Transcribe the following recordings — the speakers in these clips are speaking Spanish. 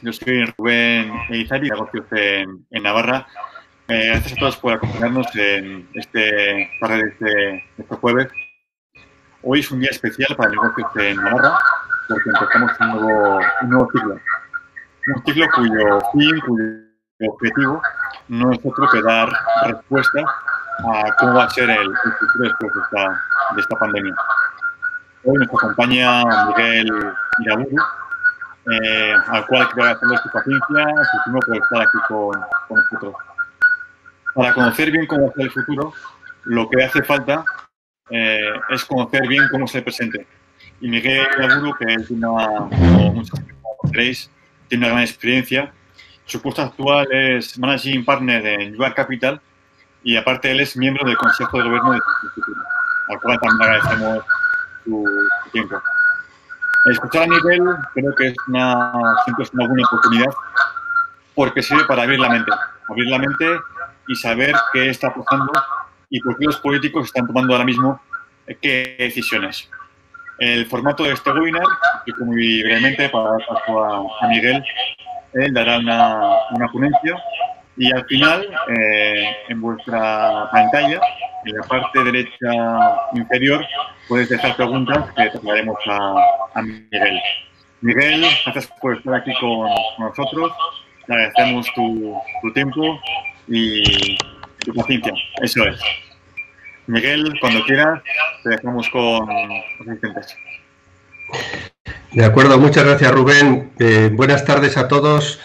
Yo soy Rubén Eizari, de negocios en Navarra. Gracias a todos por acompañarnos en este jueves. Hoy es un día especial para negocios en Navarra porque empezamos un nuevo ciclo. Un ciclo cuyo fin, cuyo objetivo no es otro que dar respuesta a cómo va a ser el futuro después de esta pandemia. Hoy nos acompaña Miguel Iraburu, al cual quiero agradecerle su paciencia, su tiempo por estar aquí con nosotros. Para conocer bien cómo va a ser el futuro, lo que hace falta es conocer bien cómo es el presente. Y Miguel Iraburu, que es como muchos conocéis, tiene una gran experiencia. Su puesto actual es Managing Partner en UR Capital y aparte él es miembro del Consejo de Gobierno de Futuro, al cual también agradecemos su tiempo. Escuchar a Miguel creo que siempre es una buena oportunidad porque sirve para abrir la mente y saber qué está pasando y por qué los políticos están tomando ahora mismo qué decisiones. El formato de este webinar, que muy brevemente para dar paso a Miguel, él dará una ponencia y al final, en vuestra pantalla, en la parte derecha inferior, podéis dejar preguntas que trasladaremos a Miguel. Miguel, gracias por estar aquí con nosotros. Te agradecemos tu tiempo y tu paciencia. Eso es. Miguel, cuando quieras, te dejamos con los asistentes. De acuerdo, muchas gracias, Rubén. Buenas tardes a todos.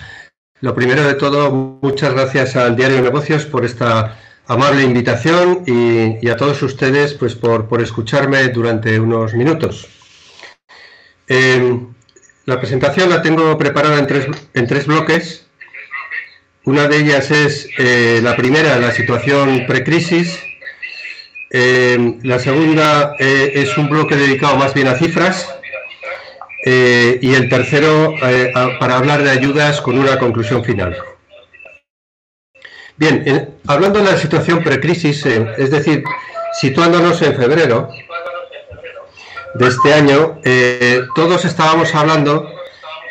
Lo primero de todo, muchas gracias al Diario de Negocios por esta amable invitación y a todos ustedes pues por escucharme durante unos minutos. La presentación la tengo preparada en tres bloques. Una de ellas es la primera, la situación precrisis. La segunda es un bloque dedicado más bien a cifras. Y el tercero para hablar de ayudas con una conclusión final. Bien, hablando de la situación precrisis, es decir, situándonos en febrero de este año, todos estábamos hablando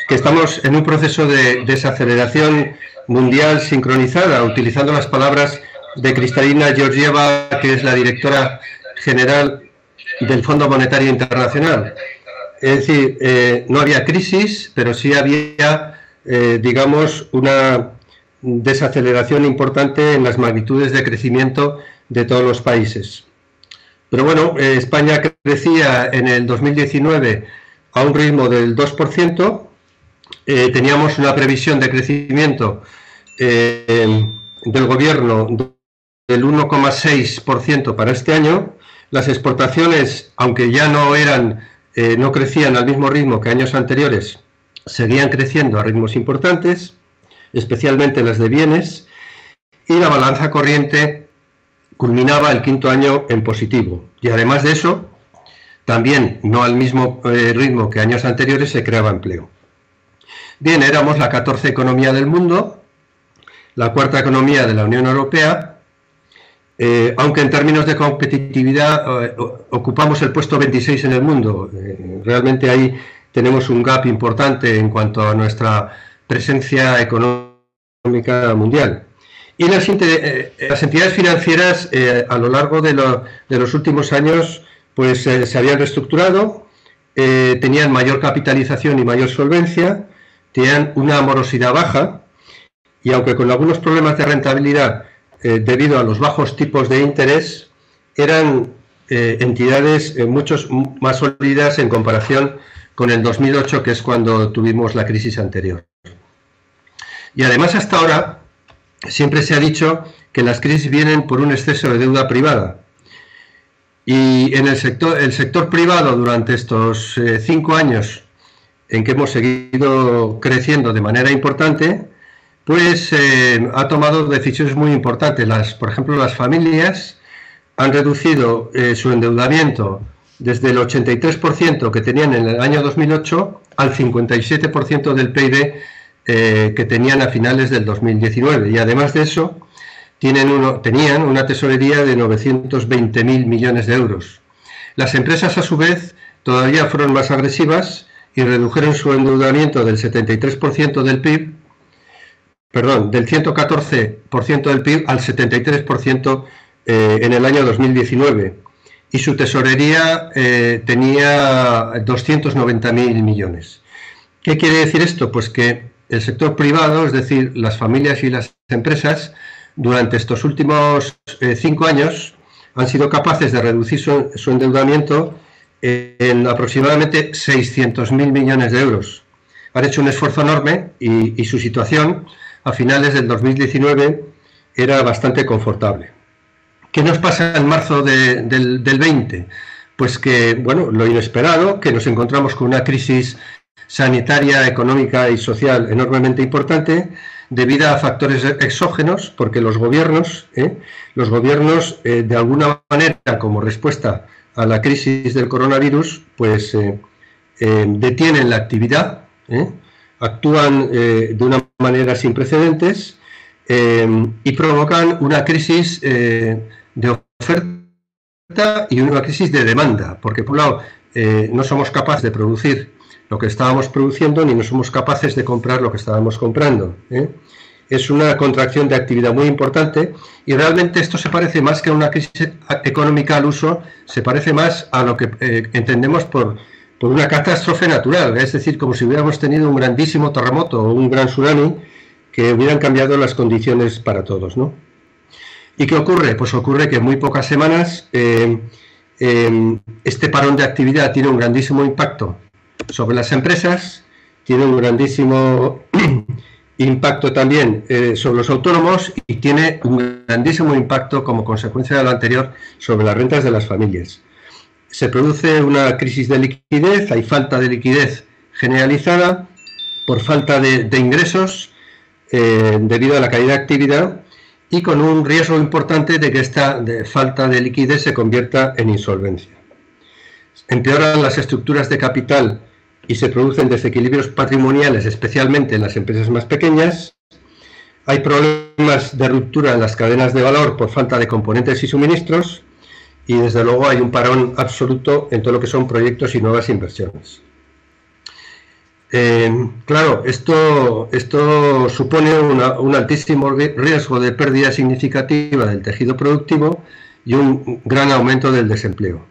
que estamos en un proceso de desaceleración mundial sincronizada, utilizando las palabras de Kristalina Georgieva, que es la directora general del Fondo Monetario Internacional. Es decir, no había crisis, pero sí había, digamos, una desaceleración importante en las magnitudes de crecimiento de todos los países. Pero bueno, España crecía en el 2019 a un ritmo del 2%, teníamos una previsión de crecimiento del gobierno del 1,6% para este año. Las exportaciones, aunque ya no crecían al mismo ritmo que años anteriores, seguían creciendo a ritmos importantes, especialmente las de bienes, y la balanza corriente culminaba el quinto año en positivo. Y además de eso, también no al mismo ritmo que años anteriores se creaba empleo. Bien, éramos la 14ª economía del mundo, la 4ª economía de la Unión Europea, aunque en términos de competitividad ocupamos el puesto 26 en el mundo. Realmente ahí tenemos un gap importante en cuanto a nuestra presencia económica mundial. Y las entidades financieras a lo largo de los últimos años pues se habían reestructurado, tenían mayor capitalización y mayor solvencia, tenían una morosidad baja y aunque con algunos problemas de rentabilidad debido a los bajos tipos de interés, eran entidades mucho más sólidas en comparación con el 2008, que es cuando tuvimos la crisis anterior. Y además, hasta ahora, siempre se ha dicho que las crisis vienen por un exceso de deuda privada. Y en el sector privado, durante estos 5 años en que hemos seguido creciendo de manera importante, pues ha tomado decisiones muy importantes. Por ejemplo, las familias han reducido su endeudamiento desde el 83% que tenían en el año 2008 al 57% del PIB que tenían a finales del 2019. Y además de eso, tenían una tesorería de 920.000 millones de euros. Las empresas, a su vez, todavía fueron más agresivas y redujeron su endeudamiento del 73% del PIB, perdón, del 114% del PIB al 73% en el año 2019. Y su tesorería tenía 290.000 millones. ¿Qué quiere decir esto? Pues que el sector privado, es decir, las familias y las empresas, durante estos últimos 5 años han sido capaces de reducir su endeudamiento en aproximadamente 600.000 millones de euros. Han hecho un esfuerzo enorme y su situación a finales del 2019 era bastante confortable. ¿Qué nos pasa en marzo del 20? Pues que, bueno, lo inesperado, que nos encontramos con una crisis sanitaria, económica y social enormemente importante, debido a factores exógenos, porque los gobiernos de alguna manera, como respuesta a la crisis del coronavirus, pues detienen la actividad, actúan de una manera sin precedentes y provocan una crisis de oferta y una crisis de demanda, porque por un lado no somos capaces de producir lo que estábamos produciendo ni no somos capaces de comprar lo que estábamos comprando. Es una contracción de actividad muy importante y realmente esto se parece más que a una crisis económica al uso, se parece más a lo que entendemos por una catástrofe natural, es decir, como si hubiéramos tenido un grandísimo terremoto o un gran tsunami que hubieran cambiado las condiciones para todos, ¿no? ¿Y qué ocurre? Pues ocurre que en muy pocas semanas este parón de actividad tiene un grandísimo impacto sobre las empresas, tiene un grandísimo impacto también sobre los autónomos y tiene un grandísimo impacto como consecuencia de lo anterior sobre las rentas de las familias. Se produce una crisis de liquidez, hay falta de liquidez generalizada por falta de ingresos debido a la caída de actividad y con un riesgo importante de que esta falta de liquidez se convierta en insolvencia. Empeoran las estructuras de capital y se producen desequilibrios patrimoniales, especialmente en las empresas más pequeñas. Hay problemas de ruptura en las cadenas de valor por falta de componentes y suministros y, desde luego, hay un parón absoluto en todo lo que son proyectos y nuevas inversiones. Claro, esto supone un altísimo riesgo de pérdida significativa del tejido productivo y un gran aumento del desempleo.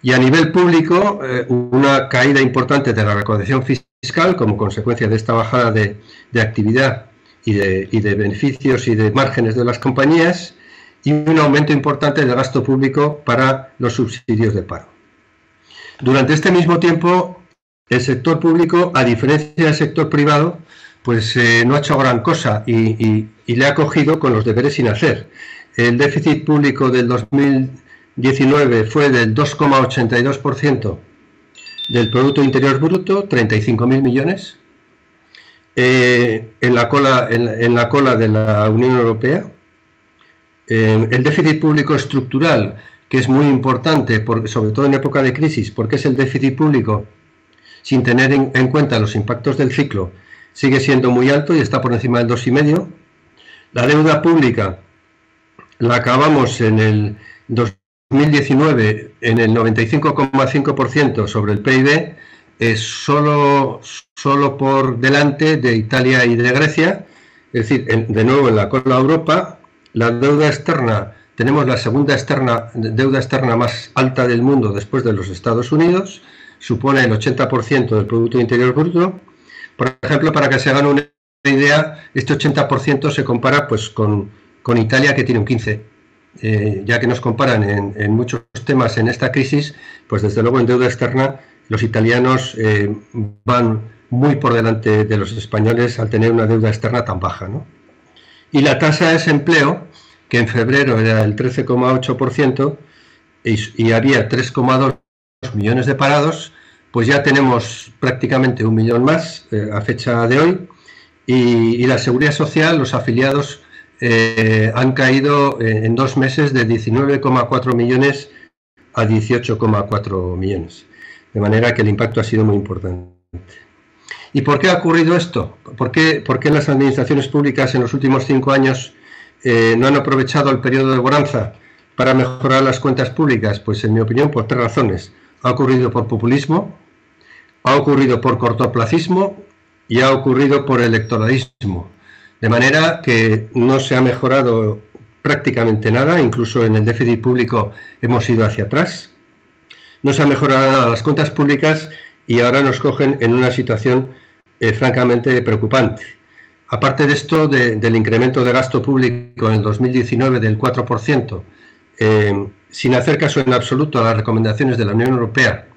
Y a nivel público, una caída importante de la recaudación fiscal como consecuencia de esta bajada de actividad y de beneficios y de márgenes de las compañías, y un aumento importante del gasto público para los subsidios de paro. Durante este mismo tiempo, el sector público, a diferencia del sector privado, pues no ha hecho gran cosa y le ha cogido con los deberes sin hacer. El déficit público del 2019 fue del 2,82% del Producto Interior Bruto, 35.000 millones, en la cola de la Unión Europea. El déficit público estructural, que es muy importante, sobre todo en época de crisis, porque es el déficit público sin tener en cuenta los impactos del ciclo, sigue siendo muy alto y está por encima del 2,5%. La deuda pública la acabamos en el 2019 en el 95,5% sobre el PIB, solo por delante de Italia y de Grecia, es decir, de nuevo en la cola de Europa. La deuda externa, tenemos la segunda deuda externa más alta del mundo después de los Estados Unidos, supone el 80% del Producto Interior Bruto. Por ejemplo, para que se hagan una idea, este 80% se compara pues con Italia, que tiene un 15%. Ya que nos comparan en muchos temas en esta crisis, pues desde luego en deuda externa los italianos van muy por delante de los españoles al tener una deuda externa tan baja, ¿no? Y la tasa de desempleo, que en febrero era el 13,8% y había 3,2 millones de parados, pues ya tenemos prácticamente 1 millón más a fecha de hoy, y la Seguridad Social, los afiliados han caído en 2 meses de 19,4 millones a 18,4 millones, de manera que el impacto ha sido muy importante. ¿Y por qué ha ocurrido esto? ¿Por qué las administraciones públicas en los últimos 5 años no han aprovechado el periodo de bonanza para mejorar las cuentas públicas? Pues en mi opinión por 3 razones. Ha ocurrido por populismo, ha ocurrido por cortoplacismo y ha ocurrido por electoralismo. De manera que no se ha mejorado prácticamente nada, incluso en el déficit público hemos ido hacia atrás. No se ha mejorado nada las cuentas públicas y ahora nos cogen en una situación francamente preocupante. Aparte de esto, del incremento de gasto público en el 2019 del 4%, sin hacer caso en absoluto a las recomendaciones de la Unión Europea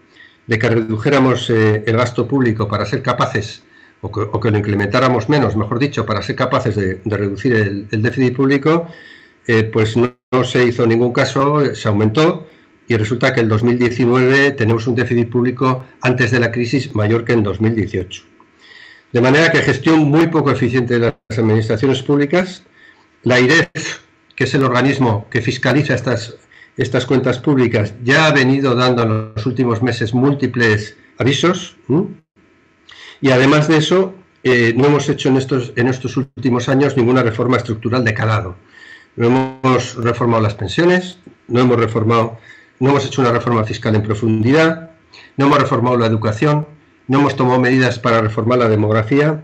de que redujéramos el gasto público para ser capaces, o que lo incrementáramos menos, mejor dicho, para ser capaces de reducir el déficit público, pues no se hizo ningún caso, se aumentó, y resulta que en 2019 tenemos un déficit público antes de la crisis mayor que en 2018. De manera que gestión muy poco eficiente de las administraciones públicas. La IREF, que es el organismo que fiscaliza estas cuentas públicas, ya ha venido dando en los últimos meses múltiples avisos. Y además de eso, no hemos hecho en estos últimos años ninguna reforma estructural de calado. No hemos reformado las pensiones, no hemos hecho una reforma fiscal en profundidad, no hemos reformado la educación, no hemos tomado medidas para reformar la demografía,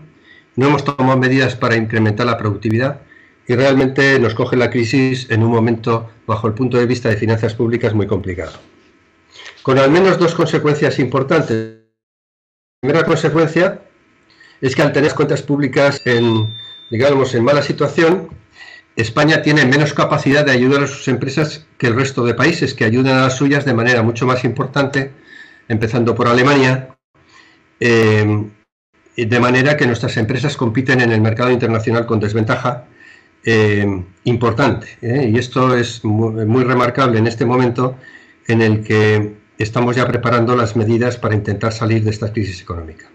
no hemos tomado medidas para incrementar la productividad, y realmente nos coge la crisis en un momento, bajo el punto de vista de finanzas públicas, muy complicado. Con al menos dos consecuencias importantes. La primera consecuencia es que al tener cuentas públicas en mala situación, España tiene menos capacidad de ayudar a sus empresas que el resto de países, que ayudan a las suyas de manera mucho más importante, empezando por Alemania, de manera que nuestras empresas compiten en el mercado internacional con desventaja importante. Y esto es muy remarcable en este momento en el que estamos ya preparando las medidas para intentar salir de esta crisis económica.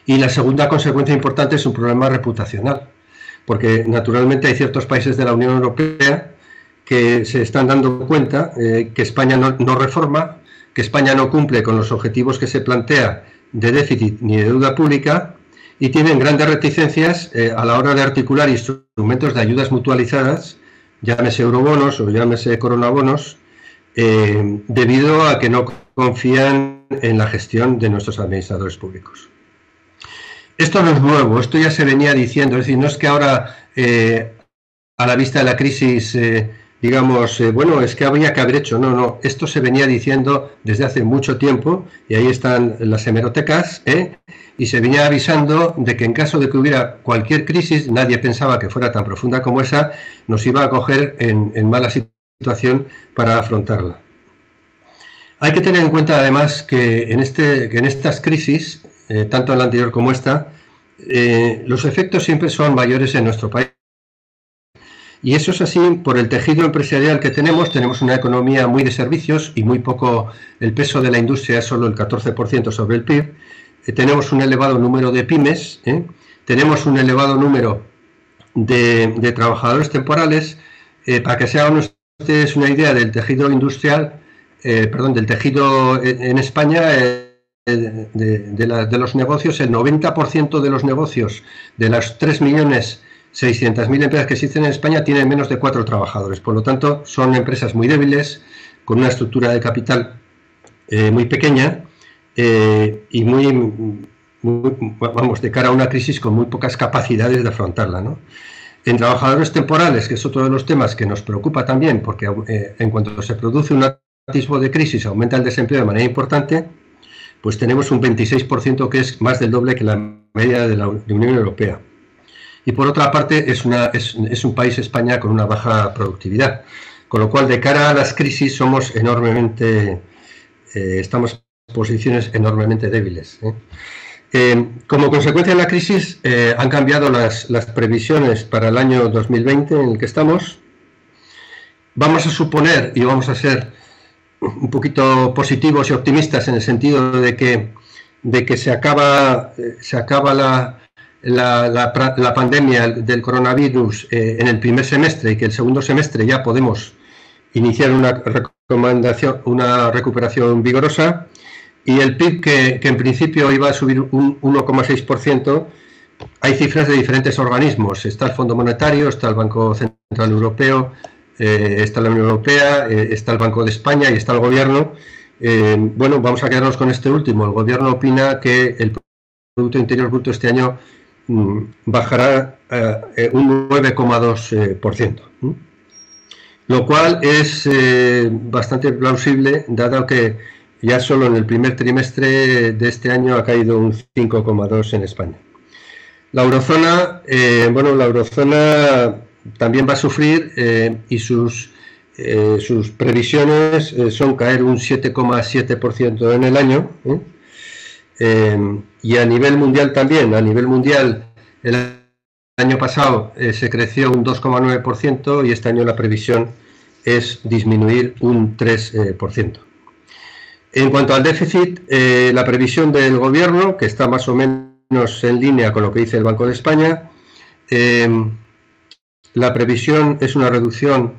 Y la segunda consecuencia importante es un problema reputacional, porque naturalmente hay ciertos países de la Unión Europea que se están dando cuenta que España no reforma, que España no cumple con los objetivos que se plantea de déficit ni de deuda pública, y tienen grandes reticencias a la hora de articular instrumentos de ayudas mutualizadas, llámese eurobonos o llámese coronabonos, debido a que no confían en la gestión de nuestros administradores públicos. Esto no es nuevo, esto ya se venía diciendo, es decir, no es que ahora, a la vista de la crisis, bueno, es que habría que haber hecho, no, esto se venía diciendo desde hace mucho tiempo, y ahí están las hemerotecas, y se venía avisando de que en caso de que hubiera cualquier crisis, nadie pensaba que fuera tan profunda como esa, nos iba a coger en mala situación para afrontarla. Hay que tener en cuenta además que en estas crisis, tanto en la anterior como esta, los efectos siempre son mayores en nuestro país. Y eso es así por el tejido empresarial que tenemos una economía muy de servicios y muy poco, el peso de la industria es solo el 14% sobre el PIB, tenemos un elevado número de pymes, tenemos un elevado número de trabajadores temporales. Para que se hagan ustedes una idea del tejido industrial, del tejido en España, de los negocios, el 90% de los negocios de las 3.600.000 empresas que existen en España tienen menos de 4 trabajadores. Por lo tanto, son empresas muy débiles, con una estructura de capital muy pequeña y de cara a una crisis con muy pocas capacidades de afrontarla, ¿no? En trabajadores temporales, que es otro de los temas que nos preocupa también, porque en cuanto se produce un atisbo de crisis, aumenta el desempleo de manera importante, pues tenemos un 26%, que es más del doble que la media de la Unión Europea. Y por otra parte, es un país, España, con una baja productividad. Con lo cual, de cara a las crisis, estamos en posiciones enormemente débiles. Como consecuencia de la crisis, han cambiado las previsiones para el año 2020 en el que estamos. Vamos a suponer, y vamos a ser un poquito positivos y optimistas en el sentido de que se acaba la pandemia del coronavirus en el primer semestre, y que el segundo semestre ya podemos iniciar una recuperación vigorosa, y el PIB que en principio iba a subir un 1,6%, hay cifras de diferentes organismos. Está el Fondo Monetario, está el Banco Central Europeo, está la Unión Europea, está el Banco de España y está el Gobierno, Bueno, vamos a quedarnos con este último. El gobierno opina que el Producto Interior Bruto este año bajará un 9,2%, lo cual es bastante plausible, dado que ya solo en el primer trimestre de este año ha caído un 5,2% en España. La eurozona, bueno, la eurozona también va a sufrir y sus previsiones son caer un 7,7% en el año. Y a nivel mundial también. A nivel mundial, el año pasado se creció un 2,9% y este año la previsión es disminuir un 3%. En cuanto al déficit, la previsión del gobierno, que está más o menos en línea con lo que dice el Banco de España, la previsión es una reducción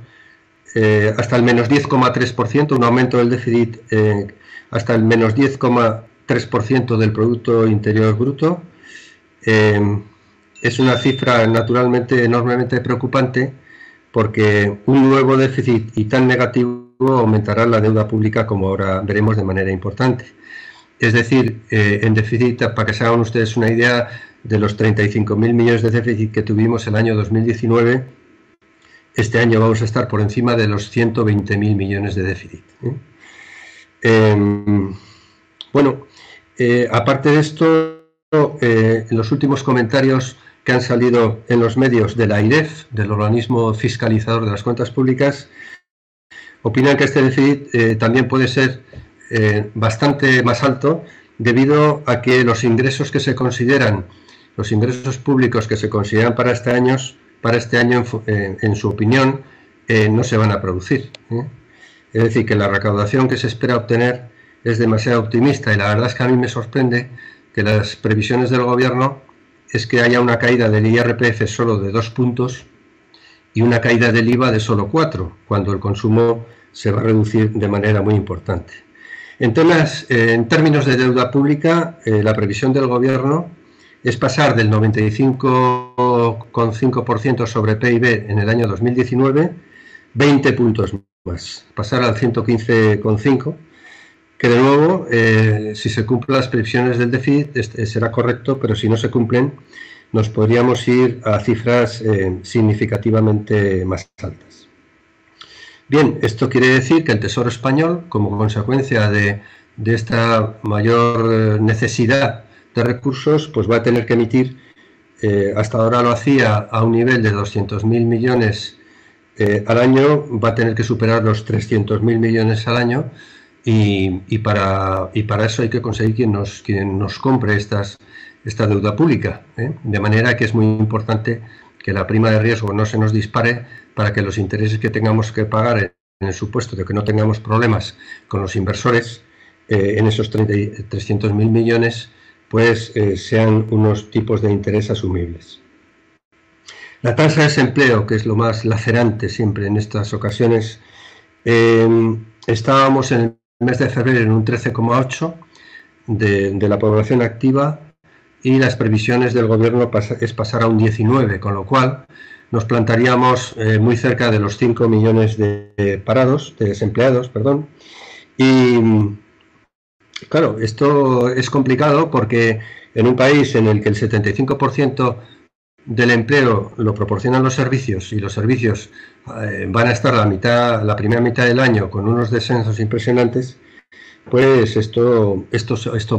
hasta el menos 10,3%, un aumento del déficit hasta el menos 10,3% del Producto Interior Bruto. Es una cifra naturalmente enormemente preocupante, porque un nuevo déficit y tan negativo aumentará la deuda pública, como ahora veremos, de manera importante. Es decir, en déficit, para que se hagan ustedes una idea, de los 35.000 millones de déficit que tuvimos el año 2019, este año vamos a estar por encima de los 120.000 millones de déficit. Bueno, aparte de esto, en los últimos comentarios que han salido en los medios de la AIREF, del organismo fiscalizador de las cuentas públicas, opinan que este déficit también puede ser bastante más alto, debido a que los ingresos que se consideran, los ingresos públicos que se consideran para este año, en su opinión, no se van a producir. Es decir, que la recaudación que se espera obtener es demasiado optimista, y la verdad es que a mí me sorprende que las previsiones del gobierno es que haya una caída del IRPF solo de 2 puntos y una caída del IVA de solo 4, cuando el consumo se va a reducir de manera muy importante. En términos de deuda pública, la previsión del gobierno es pasar del 95,5% sobre PIB en el año 2019, 20 puntos más, pasar al 115,5%, que de nuevo, si se cumplen las previsiones del déficit, será correcto, pero si no se cumplen, nos podríamos ir a cifras significativamente más altas. Bien, esto quiere decir que el Tesoro español, como consecuencia de esta mayor necesidad de recursos, pues va a tener que emitir, hasta ahora lo hacía a un nivel de 200.000 millones al año, va a tener que superar los 300.000 millones al año, y para eso hay que conseguir quien nos compre esta deuda pública, de manera que es muy importante que la prima de riesgo no se nos dispare, para que los intereses que tengamos que pagar, en el supuesto de que no tengamos problemas con los inversores, en esos 300.000 millones, pues sean unos tipos de interés asumibles. La tasa de desempleo, que es lo más lacerante siempre en estas ocasiones, estábamos en el mes de febrero en un 13,8% de la población activa, y las previsiones del gobierno es pasar a un 19%, con lo cual nos plantaríamos muy cerca de los 5 millones de desempleados, perdón. Y claro, esto es complicado, porque en un país en el que el 75% del empleo lo proporcionan los servicios, y los servicios van a estar la primera mitad del año con unos descensos impresionantes, pues esto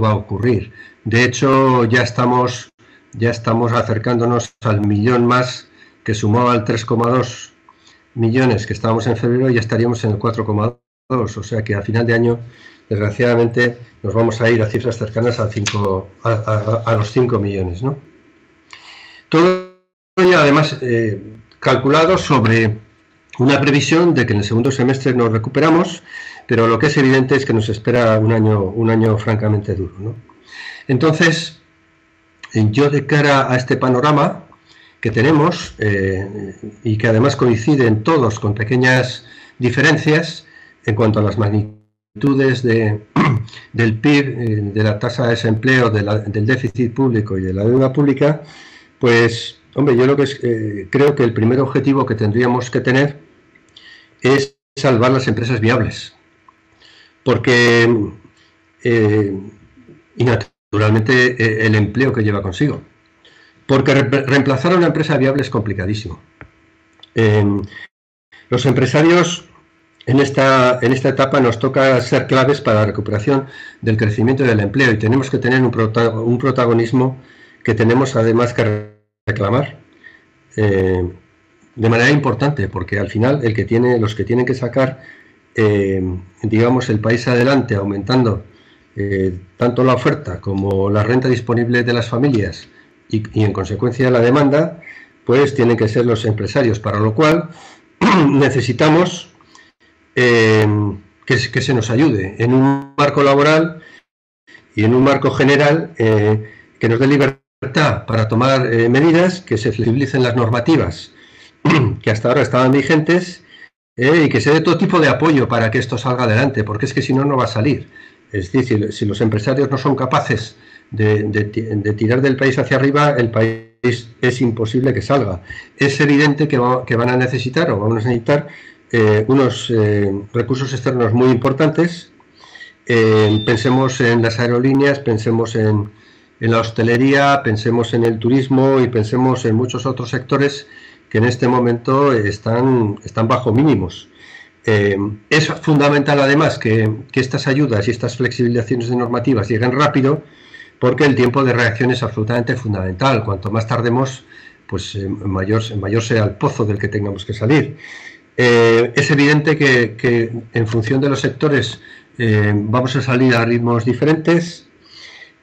va a ocurrir. De hecho, ya estamos acercándonos al millón más, que sumaba al 3,2 millones que estábamos en febrero, y ya estaríamos en el 4,2, o sea que a final de año, desgraciadamente, nos vamos a ir a cifras cercanas a los 5 millones, ¿no? Todo ello, además, calculado sobre una previsión de que en el segundo semestre nos recuperamos, pero lo que es evidente es que nos espera un año francamente duro, ¿no? Entonces, yo, de cara a este panorama que tenemos, y que además coinciden todos con pequeñas diferencias en cuanto a las magnitudes del PIB, de la tasa de desempleo, del déficit público y de la deuda pública, pues, hombre, yo creo que el primer objetivo que tendríamos que tener es salvar las empresas viables, porque y naturalmente el empleo que lleva consigo. Porque reemplazar a una empresa viable es complicadísimo. Los empresarios en esta etapa nos toca ser claves para la recuperación del crecimiento y del empleo, y tenemos que tener un protagonismo que tenemos además que reclamar de manera importante, porque al final los que tienen que sacar digamos el país adelante aumentando tanto la oferta como la renta disponible de las familias y en consecuencia la demanda, pues tienen que ser los empresarios, para lo cual necesitamos que se nos ayude en un marco laboral y en un marco general que nos dé libertad para tomar medidas, que se flexibilicen las normativas que hasta ahora estaban vigentes y que se dé todo tipo de apoyo para que esto salga adelante, porque es que si no, no va a salir. Es decir, si los empresarios no son capaces de tirar del país hacia arriba, el país es imposible que salga. Es evidente que van a necesitar o vamos a necesitar unos recursos externos muy importantes. Pensemos en las aerolíneas, pensemos en la hostelería, pensemos en el turismo y pensemos en muchos otros sectores que en este momento están bajo mínimos. Es fundamental además que estas ayudas y estas flexibilizaciones de normativas lleguen rápido, porque el tiempo de reacción es absolutamente fundamental. Cuanto más tardemos, pues mayor sea el pozo del que tengamos que salir. Es evidente que en función de los sectores vamos a salir a ritmos diferentes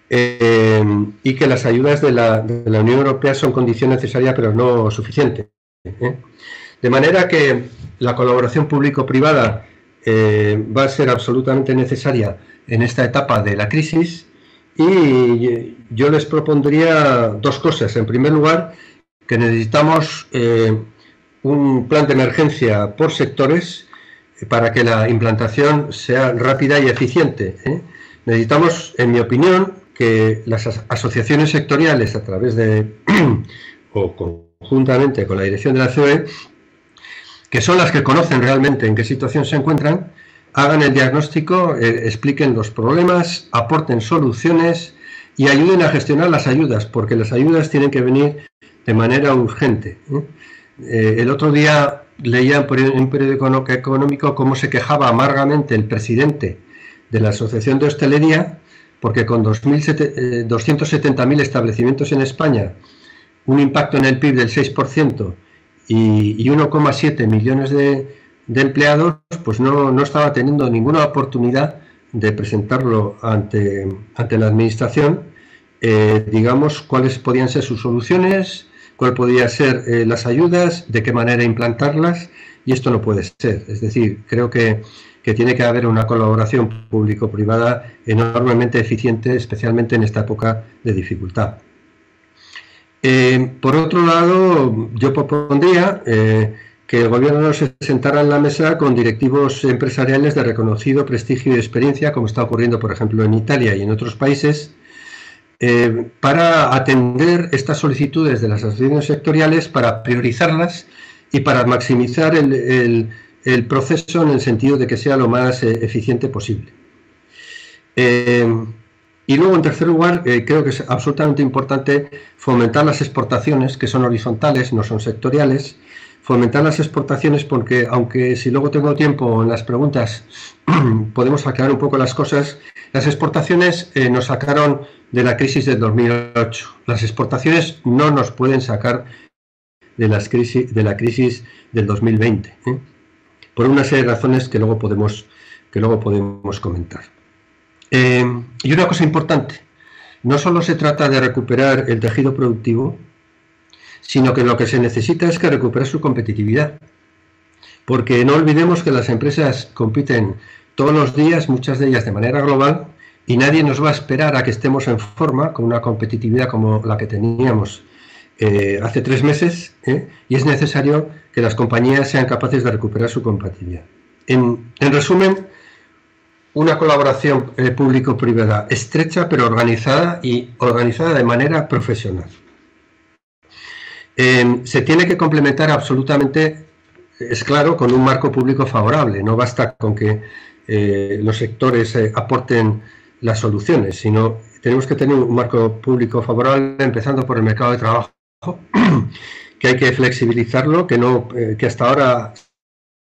y que las ayudas de la Unión Europea son condición necesaria pero no suficiente. De manera que la colaboración público-privada va a ser absolutamente necesaria en esta etapa de la crisis, y yo les propondría dos cosas. En primer lugar, que necesitamos un plan de emergencia por sectores para que la implantación sea rápida y eficiente. Necesitamos, en mi opinión, que las asociaciones sectoriales, a través de o conjuntamente con la dirección de la COE, que son las que conocen realmente en qué situación se encuentran, hagan el diagnóstico, expliquen los problemas, aporten soluciones y ayuden a gestionar las ayudas, porque las ayudas tienen que venir de manera urgente. El otro día leía en un periódico económico cómo se quejaba amargamente el presidente de la Asociación de Hostelería, porque con 270.000 establecimientos en España, un impacto en el PIB del 6% y 1,7 millones de empleados, pues no estaba teniendo ninguna oportunidad de presentarlo ante la administración, digamos, cuáles podían ser sus soluciones, cuál podían ser las ayudas, de qué manera implantarlas, y esto no puede ser. Es decir, creo que tiene que haber una colaboración público-privada enormemente eficiente, especialmente en esta época de dificultad. Por otro lado, yo propondría que el Gobierno se sentara en la mesa con directivos empresariales de reconocido prestigio y experiencia, como está ocurriendo, por ejemplo, en Italia y en otros países, para atender estas solicitudes de las asociaciones sectoriales, para priorizarlas y para maximizar el proceso en el sentido de que sea lo más eficiente posible. Y luego, en tercer lugar, creo que es absolutamente importante fomentar las exportaciones, que son horizontales, no son sectoriales. Fomentar las exportaciones porque, aunque si luego tengo tiempo en las preguntas podemos aclarar un poco las cosas, las exportaciones nos sacaron de la crisis del 2008. Las exportaciones no nos pueden sacar de la crisis del 2020, por una serie de razones que luego podemos comentar. Y una cosa importante, no solo se trata de recuperar el tejido productivo, sino que lo que se necesita es que recupere su competitividad. Porque no olvidemos que las empresas compiten todos los días, muchas de ellas de manera global, y nadie nos va a esperar a que estemos en forma con una competitividad como la que teníamos hace 3 meses, y es necesario que las compañías sean capaces de recuperar su competitividad. En resumen, una colaboración público-privada estrecha pero organizada de manera profesional. Se tiene que complementar absolutamente, es claro, con un marco público favorable. No basta con que los sectores aporten las soluciones, sino tenemos que tener un marco público favorable, empezando por el mercado de trabajo, que hay que flexibilizarlo, que hasta ahora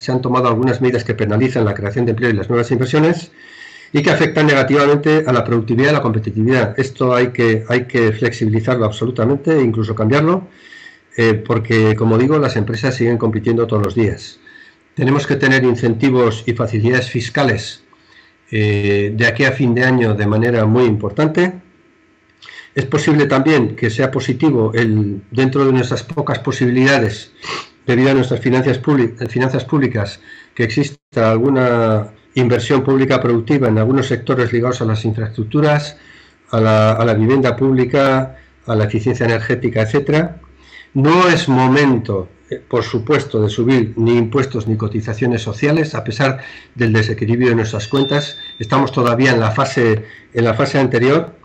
se han tomado algunas medidas que penalizan la creación de empleo y las nuevas inversiones y que afectan negativamente a la productividad y la competitividad. Esto hay que flexibilizarlo absolutamente e incluso cambiarlo, porque, como digo, las empresas siguen compitiendo todos los días. Tenemos que tener incentivos y facilidades fiscales de aquí a fin de año de manera muy importante. Es posible también que sea positivo dentro de nuestras pocas posibilidades, debido a nuestras finanzas públicas, que exista alguna inversión pública productiva en algunos sectores ligados a las infraestructuras, a la vivienda pública, a la eficiencia energética, etcétera. No es momento, por supuesto, de subir ni impuestos ni cotizaciones sociales, a pesar del desequilibrio de nuestras cuentas. Estamos todavía en la fase anterior.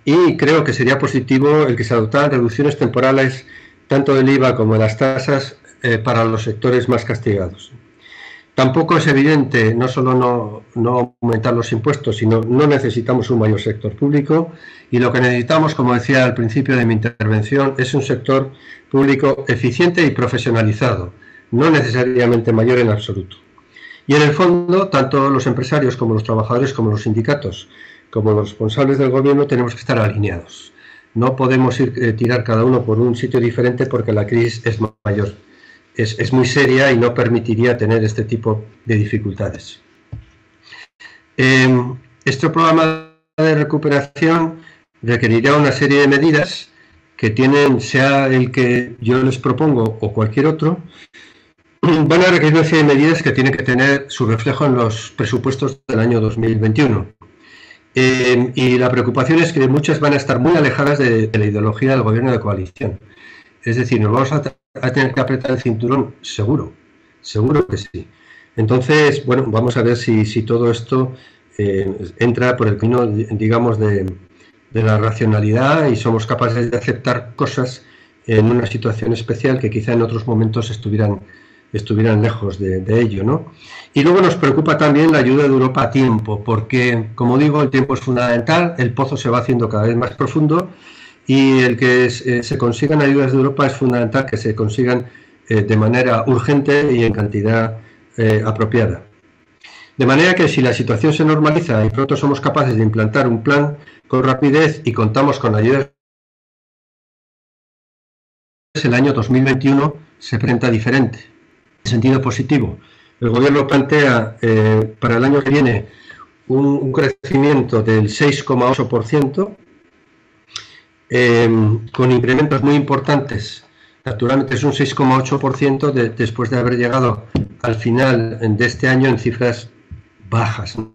Y creo que sería positivo el que se adoptaran reducciones temporales tanto del IVA como de las tasas para los sectores más castigados. Tampoco es evidente no solo no aumentar los impuestos, sino no necesitamos un mayor sector público, y lo que necesitamos, como decía al principio de mi intervención, es un sector público eficiente y profesionalizado, no necesariamente mayor en absoluto. Y en el fondo, tanto los empresarios como los trabajadores, como los sindicatos, como los responsables del gobierno, tenemos que estar alineados. No podemos tirar cada uno por un sitio diferente, porque la crisis es mayor, es muy seria y no permitiría tener este tipo de dificultades. Este programa de recuperación requerirá una serie de medidas que tienen, sea el que yo les propongo o cualquier otro, van a requerir una serie de medidas que tienen que tener su reflejo en los presupuestos del año 2021. Y la preocupación es que muchas van a estar muy alejadas de la ideología del gobierno de coalición. Es decir, nos vamos a tener que apretar el cinturón, seguro que sí. Entonces, bueno, vamos a ver si todo esto entra por el camino, digamos, de la racionalidad, y somos capaces de aceptar cosas en una situación especial que quizá en otros momentos estuvieran lejos de ello, ¿no? Y luego nos preocupa también la ayuda de Europa a tiempo, porque, como digo, el tiempo es fundamental, el pozo se va haciendo cada vez más profundo, y el que se consigan ayudas de Europa es fundamental que se consigan de manera urgente y en cantidad apropiada. De manera que, si la situación se normaliza y pronto somos capaces de implantar un plan con rapidez y contamos con la ayuda, el año 2021 se presenta diferente, en sentido positivo. El gobierno plantea para el año que viene un crecimiento del 6,8%, con incrementos muy importantes. Naturalmente es un 6,8% después de haber llegado al final de este año en cifras bajas, ¿no?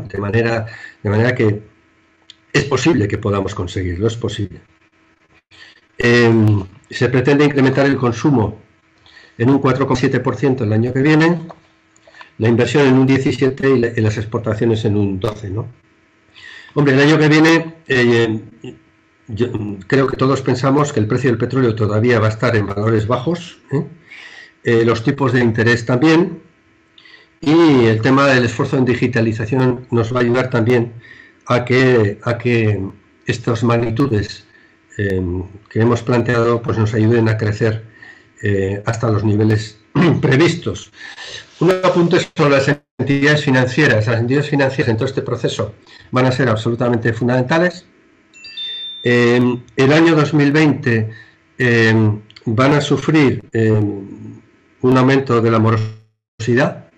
De manera que es posible que podamos conseguirlo, es posible. Se pretende incrementar el consumo en un 4,7% el año que viene, la inversión en un 17% y las exportaciones en un 12%, ¿no? Hombre, el año que viene yo creo que todos pensamos que el precio del petróleo todavía va a estar en valores bajos, los tipos de interés también, y el tema del esfuerzo en digitalización nos va a ayudar también a que estas magnitudes que hemos planteado pues nos ayuden a crecer hasta los niveles previstos. Un apunte sobre las entidades financieras. Las entidades financieras en todo este proceso van a ser absolutamente fundamentales. El año 2020 van a sufrir un aumento de la morosidad,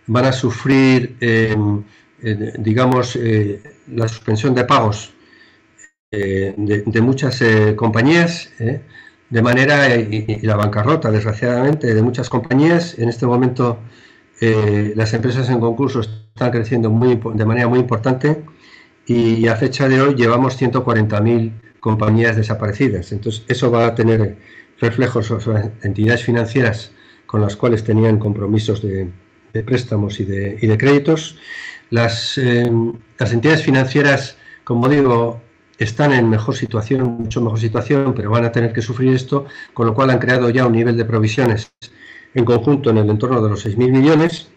van a sufrir, digamos, la suspensión de pagos de muchas compañías, de manera, y la bancarrota, desgraciadamente, de muchas compañías. En este momento las empresas en concurso están creciendo de manera muy importante, y a fecha de hoy llevamos 140.000 compañías desaparecidas. Entonces, eso va a tener reflejos sobre entidades financieras con las cuales tenían compromisos de préstamos y de créditos. Las entidades financieras, como digo, están en mejor situación, mucho mejor situación, pero van a tener que sufrir esto, con lo cual han creado ya un nivel de provisiones en conjunto en el entorno de los 6.000 millones.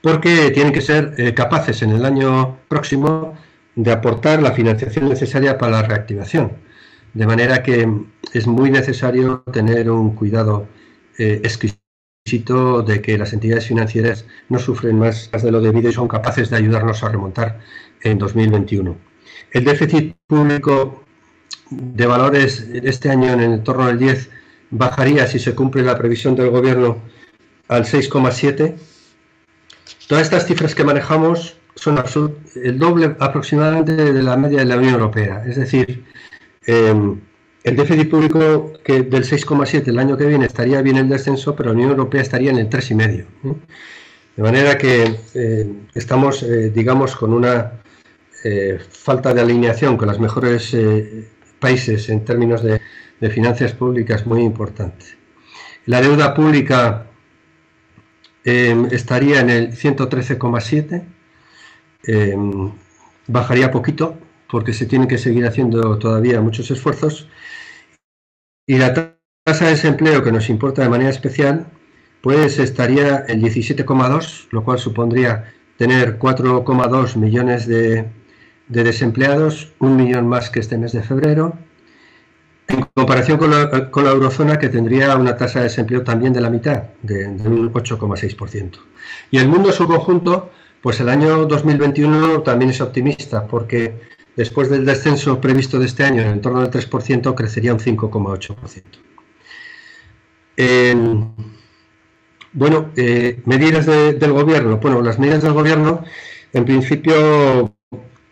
porque tienen que ser capaces en el año próximo de aportar la financiación necesaria para la reactivación. De manera que es muy necesario tener un cuidado exquisito de que las entidades financieras no sufren más de lo debido y son capaces de ayudarnos a remontar en 2021. El déficit público de valores este año en el entorno del 10 bajaría si se cumple la previsión del Gobierno al 6,7. Todas estas cifras que manejamos son el doble aproximadamente de la media de la Unión Europea. Es decir, el déficit público del 6,7 el año que viene estaría bien el descenso, pero la Unión Europea estaría en el 3,5. De manera que estamos, digamos, con una falta de alineación con los mejores países en términos de finanzas públicas muy importante. La deuda pública estaría en el 113,7, bajaría poquito porque se tienen que seguir haciendo todavía muchos esfuerzos, y la tasa de desempleo, que nos importa de manera especial, pues estaría en 17,2, lo cual supondría tener 4,2 millones de desempleados, 1 millón más que este mes de febrero, en comparación con la eurozona, que tendría una tasa de desempleo también de la mitad, de un 8,6%. Y el mundo en su conjunto, pues el año 2021 también es optimista, porque después del descenso previsto de este año, en el entorno del 3%, crecería un 5,8%. Bueno, medidas del Gobierno. Bueno, las medidas del Gobierno, en principio,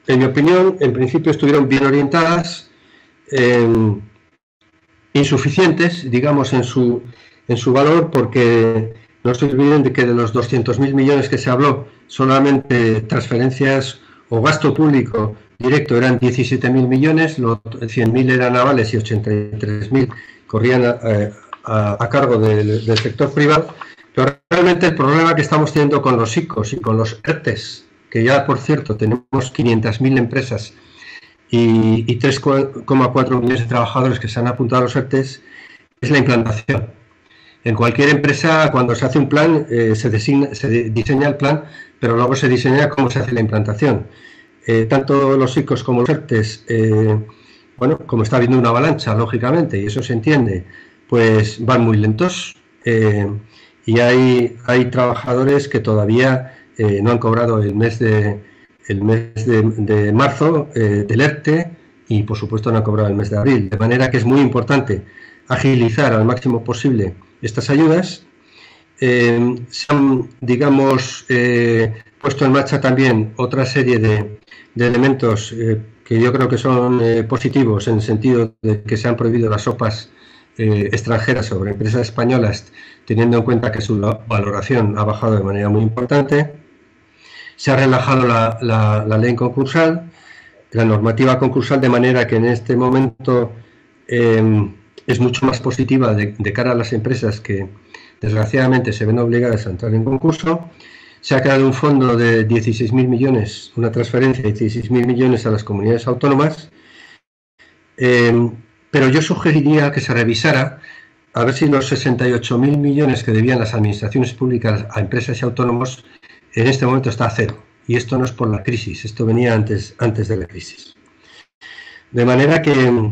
en mi opinión, estuvieron bien orientadas, insuficientes, digamos, en su valor, porque no se olviden de que de los 200.000 millones que se habló, solamente transferencias o gasto público directo eran 17.000 millones, los 100.000 eran avales y 83.000 corrían a cargo del sector privado. Pero realmente el problema que estamos teniendo con los ICOs y con los ERTES, que ya, por cierto, tenemos 500.000 empresas y 3,4 millones de trabajadores que se han apuntado a los ERTES, es la implantación. En cualquier empresa, cuando se hace un plan, se diseña el plan, pero luego se diseña cómo se hace la implantación. Tanto los ICOs como los ERTES, bueno, como está habiendo una avalancha, lógicamente, y eso se entiende, pues van muy lentos, y hay trabajadores que todavía no han cobrado el mes de marzo del ERTE, y por supuesto no han cobrado el mes de abril, de manera que es muy importante agilizar al máximo posible estas ayudas. Se han, digamos, puesto en marcha también otra serie de elementos que yo creo que son positivos, en el sentido de que se han prohibido las sopas extranjeras sobre empresas españolas, teniendo en cuenta que su valoración ha bajado de manera muy importante. Se ha relajado la ley concursal, la normativa concursal, de manera que en este momento es mucho más positiva de cara a las empresas que desgraciadamente se ven obligadas a entrar en concurso. Se ha creado un fondo de 16.000 millones, una transferencia de 16.000 millones a las comunidades autónomas, pero yo sugeriría que se revisara a ver si los 68.000 millones que debían las administraciones públicas a empresas y autónomos en este momento está a cero. Y esto no es por la crisis, esto venía antes de la crisis. De manera que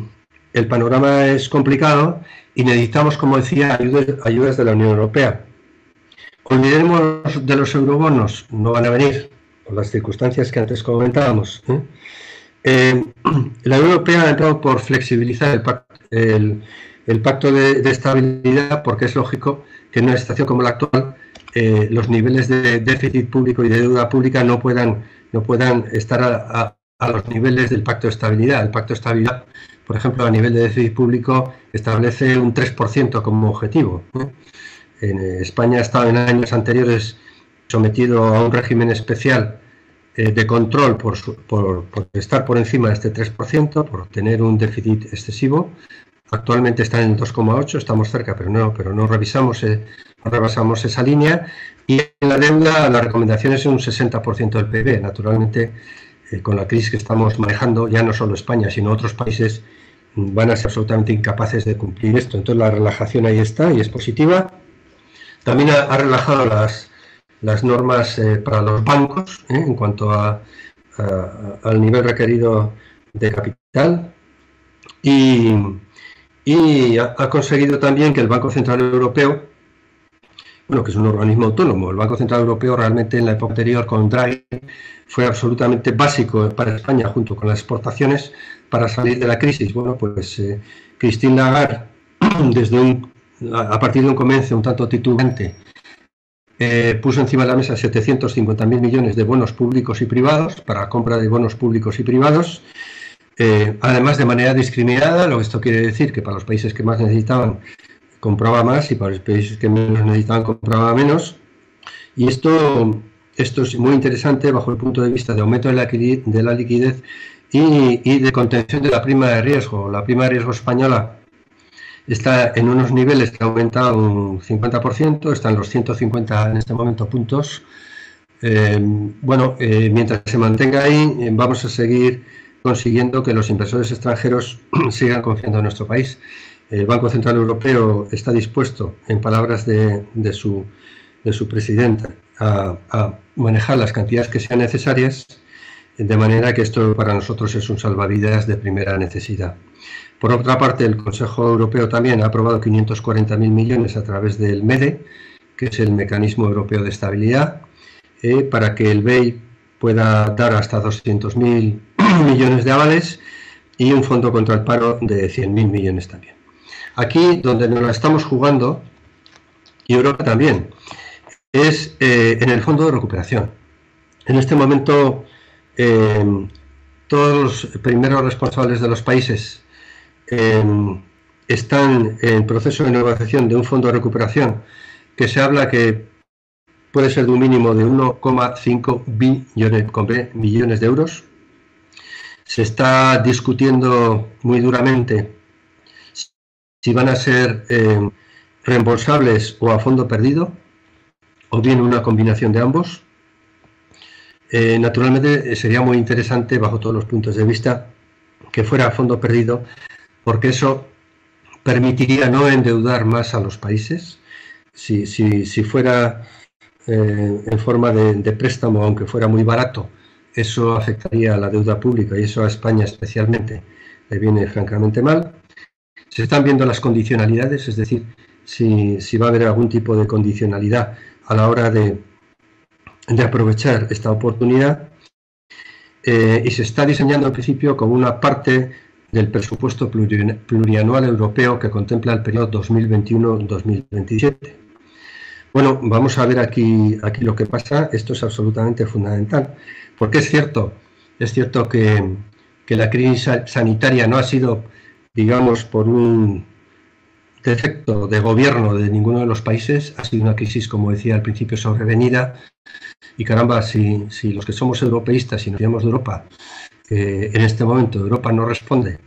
el panorama es complicado y necesitamos, como decía, ayudas de la Unión Europea. Olvidemos de los eurobonos, no van a venir, por las circunstancias que antes comentábamos. La Unión Europea ha entrado por flexibilizar el pacto de estabilidad, porque es lógico que en una situación como la actual los niveles de déficit público y de deuda pública no puedan estar a los niveles del pacto de estabilidad. El pacto de estabilidad, por ejemplo, a nivel de déficit público establece un 3% como objetivo. En España ha estado en años anteriores sometido a un régimen especial de control por estar por encima de este 3%, por tener un déficit excesivo. Actualmente está en el 2,8, estamos cerca, pero no rebasamos esa línea. Y en la deuda la recomendación es un 60% del PIB. Naturalmente, con la crisis que estamos manejando, ya no solo España, sino otros países van a ser absolutamente incapaces de cumplir esto. Entonces la relajación ahí está y es positiva. También ha relajado las normas para los bancos en cuanto al nivel requerido de capital y ha conseguido también que el Banco Central Europeo, bueno, que es un organismo autónomo, el Banco Central Europeo realmente en la época anterior con Draghi fue absolutamente básico para España junto con las exportaciones para salir de la crisis. Bueno, pues Christine Lagarde, a partir de un comienzo un tanto titubante, puso encima de la mesa 750.000 millones de bonos públicos y privados para compra de bonos públicos y privados, además de manera discriminada, lo que esto quiere decir que para los países que más necesitaban compraba más y para los países que menos necesitaban compraba menos. Y esto es muy interesante bajo el punto de vista de aumento de la liquidez y de contención de la prima de riesgo. La prima de riesgo española está en unos niveles que ha aumentado un 50%, está en los 150 en este momento puntos. Mientras se mantenga ahí, vamos a seguir consiguiendo que los inversores extranjeros sigan confiando en nuestro país. El Banco Central Europeo está dispuesto, en palabras de su presidenta, a manejar las cantidades que sean necesarias, de manera que esto para nosotros es un salvavidas de primera necesidad. Por otra parte, el Consejo Europeo también ha aprobado 540.000 millones a través del MEDE, que es el Mecanismo Europeo de Estabilidad, para que el BEI pueda dar hasta 200.000 millones de avales y un fondo contra el paro de 100.000 millones también. Aquí donde nos la estamos jugando, y Europa también, es en el fondo de recuperación. En este momento, todos los primeros responsables de los países están en proceso de negociación de un fondo de recuperación que se habla que puede ser de un mínimo de 1,5 billones de euros. Se está discutiendo muy duramente si van a ser reembolsables o a fondo perdido, o bien una combinación de ambos. Naturalmente sería muy interesante bajo todos los puntos de vista que fuera a fondo perdido, porque eso permitiría no endeudar más a los países. Si fuera en forma de préstamo, aunque fuera muy barato, eso afectaría a la deuda pública y eso a España especialmente le viene francamente mal. Se están viendo las condicionalidades, es decir, si va a haber algún tipo de condicionalidad a la hora de aprovechar esta oportunidad, y se está diseñando al principio como una parte del presupuesto plurianual europeo que contempla el periodo 2021-2027. Bueno, vamos a ver aquí lo que pasa. Esto es absolutamente fundamental, porque es cierto que la crisis sanitaria no ha sido, digamos, por un defecto de gobierno de ninguno de los países, ha sido una crisis, como decía al principio, sobrevenida. Y caramba, si los que somos europeístas y nos llamamos de Europa, en este momento Europa no responde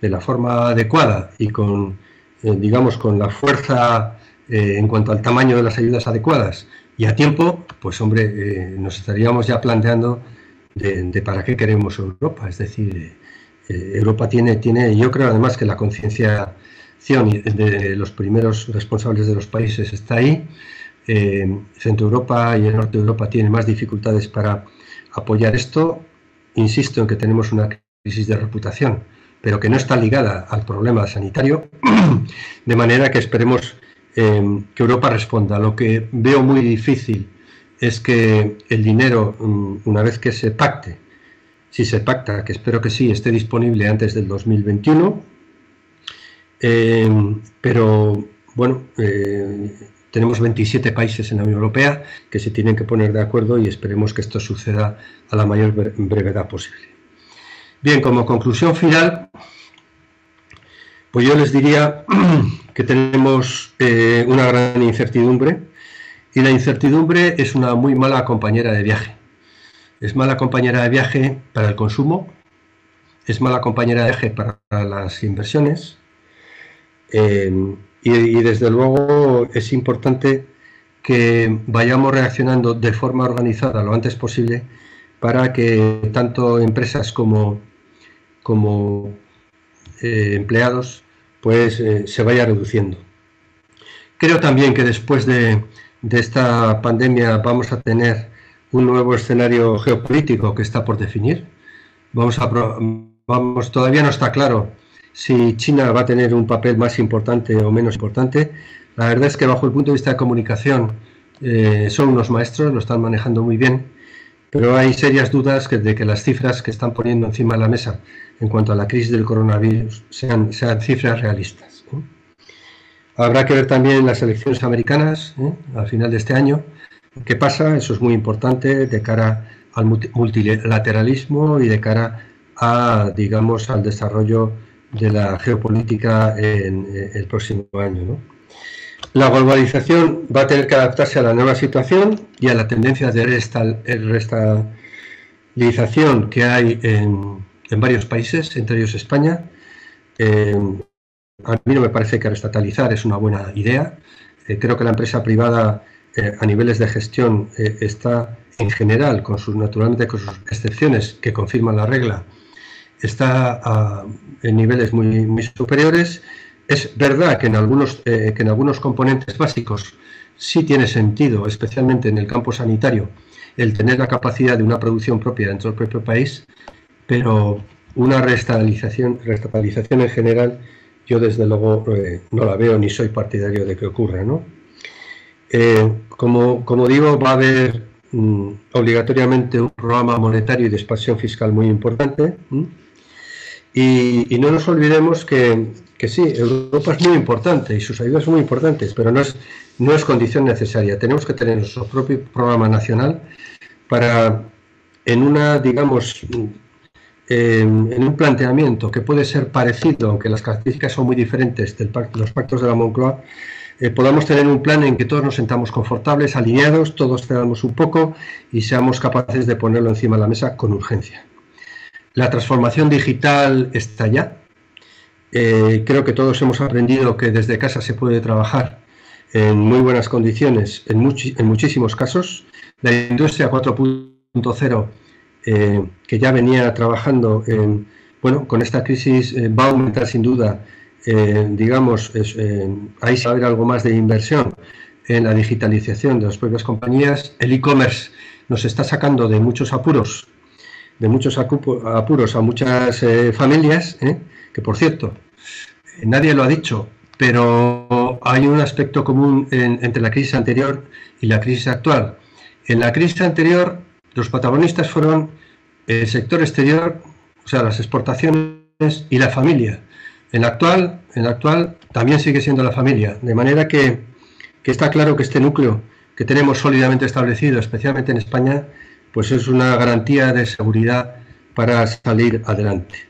de la forma adecuada y con la fuerza en cuanto al tamaño de las ayudas adecuadas y a tiempo, pues hombre, nos estaríamos ya planteando de para qué queremos Europa. Es decir, Europa tiene, yo creo además que la concienciación de los primeros responsables de los países está ahí. Centro Europa y el norte de Europa tienen más dificultades para apoyar esto. Insisto en que tenemos una crisis de reputación, pero que no está ligada al problema sanitario, de manera que esperemos que Europa responda. Lo que veo muy difícil es que el dinero, una vez que se pacte, si se pacta, que espero que sí, esté disponible antes del 2021, pero bueno, tenemos 27 países en la Unión Europea que se tienen que poner de acuerdo y esperemos que esto suceda a la mayor brevedad posible. Bien, como conclusión final, pues yo les diría que tenemos una gran incertidumbre y la incertidumbre es una muy mala compañera de viaje. Es mala compañera de viaje para el consumo, es mala compañera de viaje para las inversiones, y desde luego es importante que vayamos reaccionando de forma organizada lo antes posible para que tanto empresas como empleados pues se vaya reduciendo. Creo también que después de de esta pandemia vamos a tener un nuevo escenario geopolítico que está por definir. Todavía no está claro si China va a tener un papel más importante o menos importante. La verdad es que bajo el punto de vista de comunicación son unos maestros, lo están manejando muy bien, pero hay serias dudas de que las cifras que están poniendo encima de la mesa en cuanto a la crisis del coronavirus sean cifras realistas. Habrá que ver también las elecciones americanas al final de este año. ¿Qué pasa? Eso es muy importante de cara al multilateralismo y de cara a, digamos, al desarrollo de la geopolítica en el próximo año, ¿no? La globalización va a tener que adaptarse a la nueva situación y a la tendencia de restabilización que hay en varios países, entre ellos España. A mí no me parece que restatalizar es una buena idea. Creo que la empresa privada a niveles de gestión está en general, naturalmente con sus excepciones que confirman la regla, está en niveles muy superiores. Es verdad que en algunos componentes básicos sí tiene sentido, especialmente en el campo sanitario, el tener la capacidad de una producción propia dentro del propio país, pero una restatalización en general yo desde luego no la veo ni soy partidario de que ocurra, ¿no? Como digo, va a haber obligatoriamente un programa monetario y de expansión fiscal muy importante. Y no nos olvidemos que sí, Europa es muy importante y sus ayudas son muy importantes, pero no es condición necesaria. Tenemos que tener nuestro propio programa nacional para, en un planteamiento que puede ser parecido, aunque las características son muy diferentes de los pactos de la Moncloa, podamos tener un plan en que todos nos sentamos confortables, alineados, todos cedamos un poco y seamos capaces de ponerlo encima de la mesa con urgencia. La transformación digital está ya. Creo que todos hemos aprendido que desde casa se puede trabajar en muy buenas condiciones en muchísimos casos. La industria 4.0 que ya venía trabajando con esta crisis va a aumentar sin duda, ahí se va a ver algo más de inversión en la digitalización de las propias compañías. El e-commerce nos está sacando de muchos apuros a muchas familias, que por cierto, nadie lo ha dicho, pero hay un aspecto común entre la crisis anterior y la crisis actual. En la crisis anterior, los protagonistas fueron el sector exterior, o sea, las exportaciones y la familia. En la actual también sigue siendo la familia, de manera que está claro que este núcleo que tenemos sólidamente establecido, especialmente en España, pues es una garantía de seguridad para salir adelante.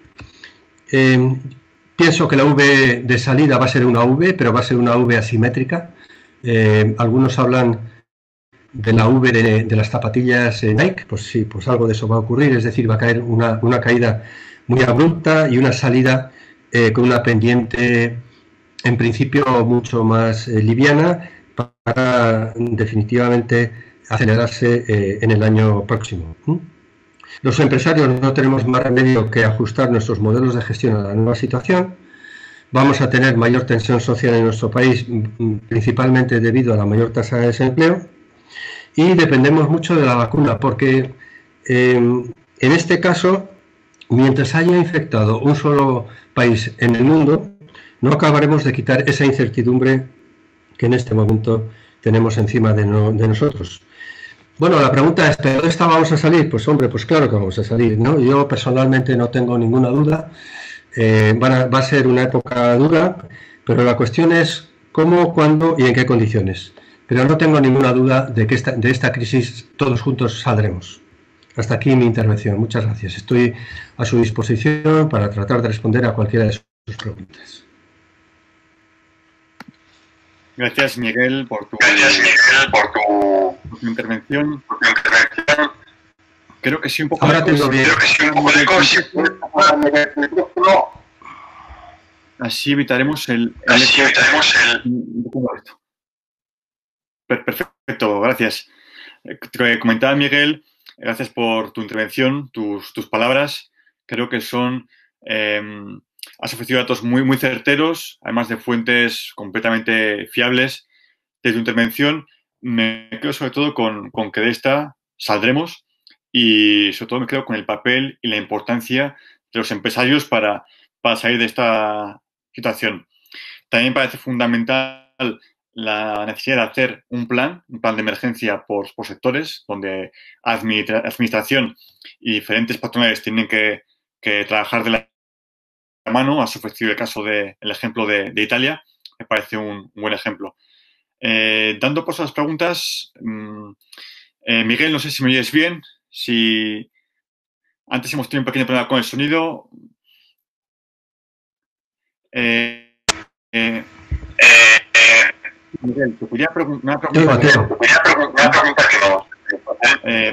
Pienso que la V de salida va a ser una V, pero va a ser una V asimétrica. Algunos hablan de la V de las zapatillas Nike, pues sí, pues algo de eso va a ocurrir, es decir, va a caer una caída muy abrupta y una salida con una pendiente, en principio, mucho más liviana para definitivamente acelerarse en el año próximo. Los empresarios no tenemos más remedio que ajustar nuestros modelos de gestión a la nueva situación. Vamos a tener mayor tensión social en nuestro país, principalmente debido a la mayor tasa de desempleo, y dependemos mucho de la vacuna, porque en este caso, mientras haya infectado un solo país en el mundo, no acabaremos de quitar esa incertidumbre que en este momento tenemos encima de nosotros. Bueno, la pregunta es, ¿pero de esta vamos a salir? Pues hombre, pues claro que vamos a salir, ¿no? Yo personalmente no tengo ninguna duda. Va a ser una época dura, pero la cuestión es cómo, cuándo y en qué condiciones. Pero no tengo ninguna duda de que de esta crisis todos juntos saldremos. Hasta aquí mi intervención. Muchas gracias. Estoy a su disposición para tratar de responder a cualquiera de sus preguntas. Gracias, Miguel, por tu intervención. Creo que sí, un poco ahora tengo bien. Así evitaremos el Perfecto, gracias. Comentaba Miguel, gracias por tu intervención, tus palabras. Creo que son... has ofrecido datos muy certeros, además de fuentes completamente fiables de tu intervención. me quedo sobre todo con que de esta saldremos y sobre todo me quedo con el papel y la importancia de los empresarios para salir de esta situación. También parece fundamental la necesidad de hacer un plan de emergencia por sectores, donde administración y diferentes patronales tienen que trabajar de la mano. Has ofrecido el ejemplo de Italia, me parece un buen ejemplo. Dando paso a las preguntas, Miguel, no sé si me oyes bien. Si antes hemos tenido un pequeño problema con el sonido. Miguel, te quería una pregunta que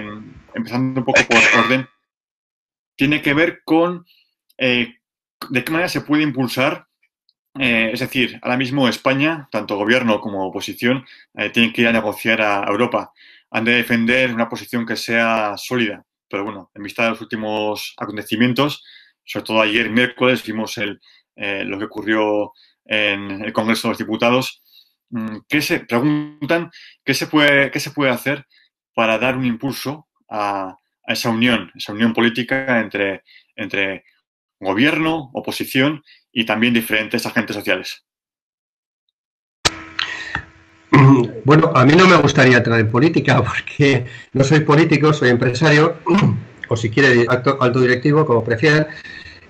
empezando un poco por orden, tiene que ver con de qué manera se puede impulsar. Es decir, ahora mismo España, tanto gobierno como oposición, tienen que ir a negociar a Europa. Han de defender una posición que sea sólida. Pero bueno, en vista de los últimos acontecimientos, sobre todo ayer miércoles, vimos lo que ocurrió en el Congreso de los Diputados. Preguntan qué se puede hacer para dar un impulso a esa unión política entre gobierno, oposición y también diferentes agentes sociales. Bueno, a mí no me gustaría entrar en política porque no soy político, soy empresario, o si quiere alto directivo, como prefieran.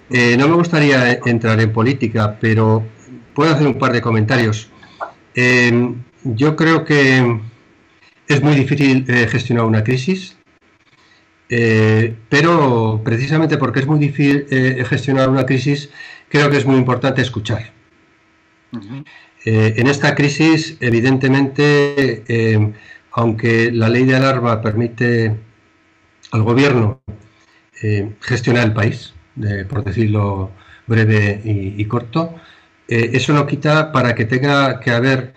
No me gustaría entrar en política, pero puedo hacer un par de comentarios. Yo creo que es muy difícil gestionar una crisis, pero precisamente porque es muy difícil gestionar una crisis, creo que es muy importante escuchar. En esta crisis, evidentemente, aunque la ley de alarma permite al gobierno gestionar el país, por decirlo breve y corto, eso no quita para que tenga que haber,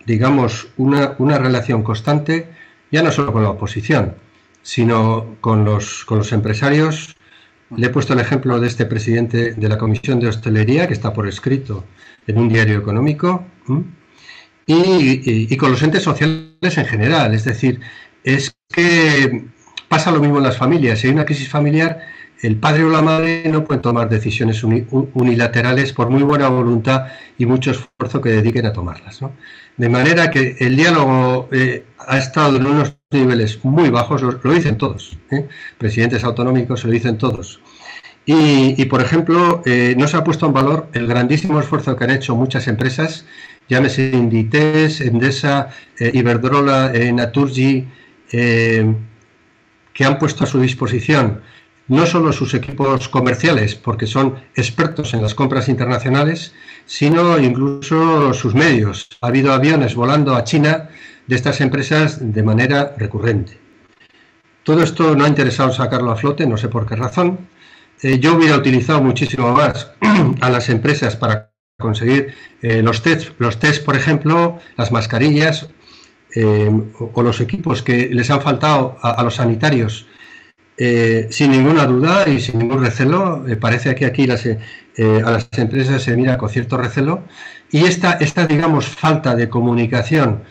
digamos, una relación constante, ya no solo con la oposición, sino con los empresarios. Le he puesto el ejemplo de este presidente de la Comisión de Hostelería, que está por escrito en un diario económico, y con los entes sociales en general. Es decir, es que pasa lo mismo en las familias. Si hay una crisis familiar, el padre o la madre no pueden tomar decisiones unilaterales por muy buena voluntad y mucho esfuerzo que dediquen a tomarlas, ¿no? De manera que el diálogo ha estado en unos niveles muy bajos, lo dicen todos, presidentes autonómicos lo dicen todos. Y por ejemplo, no se ha puesto en valor el grandísimo esfuerzo que han hecho muchas empresas, llámese Inditex, Endesa, Iberdrola, Naturgy, que han puesto a su disposición no solo sus equipos comerciales, porque son expertos en las compras internacionales, sino incluso sus medios. Ha habido aviones volando a China de estas empresas de manera recurrente. Todo esto no ha interesado sacarlo a flote, no sé por qué razón. Yo hubiera utilizado muchísimo más a las empresas para conseguir los test, por ejemplo, las mascarillas o los equipos que les han faltado a los sanitarios, sin ninguna duda y sin ningún recelo. Parece que aquí a las empresas se mira con cierto recelo, y esta digamos, falta de comunicación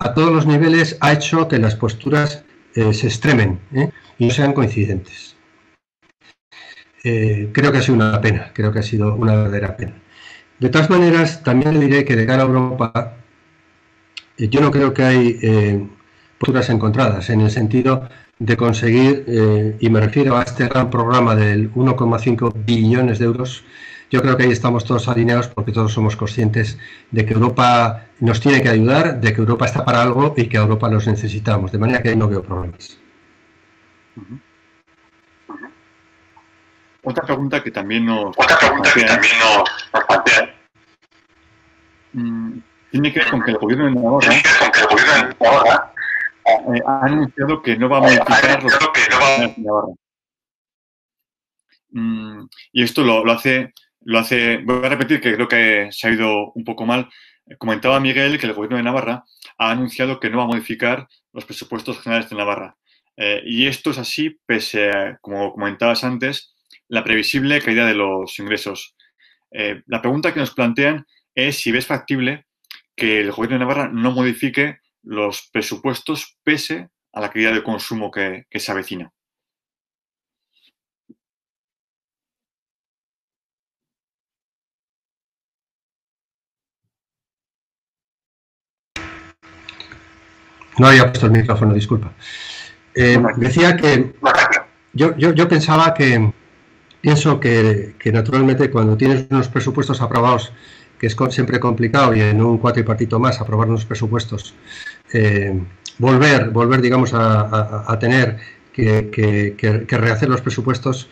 a todos los niveles ha hecho que las posturas se extremen y no sean coincidentes. Creo que ha sido una pena, creo que ha sido una verdadera pena. De todas maneras, también le diré que de cara a Europa, yo no creo que hay posturas encontradas en el sentido de conseguir, y me refiero a este gran programa del 1,5 billones de euros. Yo creo que ahí estamos todos alineados porque todos somos conscientes de que Europa nos tiene que ayudar, de que Europa está para algo y que a Europa los necesitamos, de manera que ahí no veo problemas. Otra pregunta que también nos plantea tiene que ver con que el gobierno de Navarra ha anunciado que no va a modificar los de Navarra. Y esto lo hace, voy a repetir que creo que se ha ido un poco mal. Comentaba Miguel que el gobierno de Navarra ha anunciado que no va a modificar los presupuestos generales de Navarra. Y esto es así pese a, como comentabas antes, la previsible caída de los ingresos. La pregunta que nos plantean es si ves factible que el gobierno de Navarra no modifique los presupuestos pese a la caída de consumo que se avecina. No había puesto el micrófono, disculpa. Decía que yo pensaba que, pienso que naturalmente cuando tienes unos presupuestos aprobados, que es siempre complicado, y en un cuatripartito más aprobar unos presupuestos, volver digamos, a tener que rehacer los presupuestos,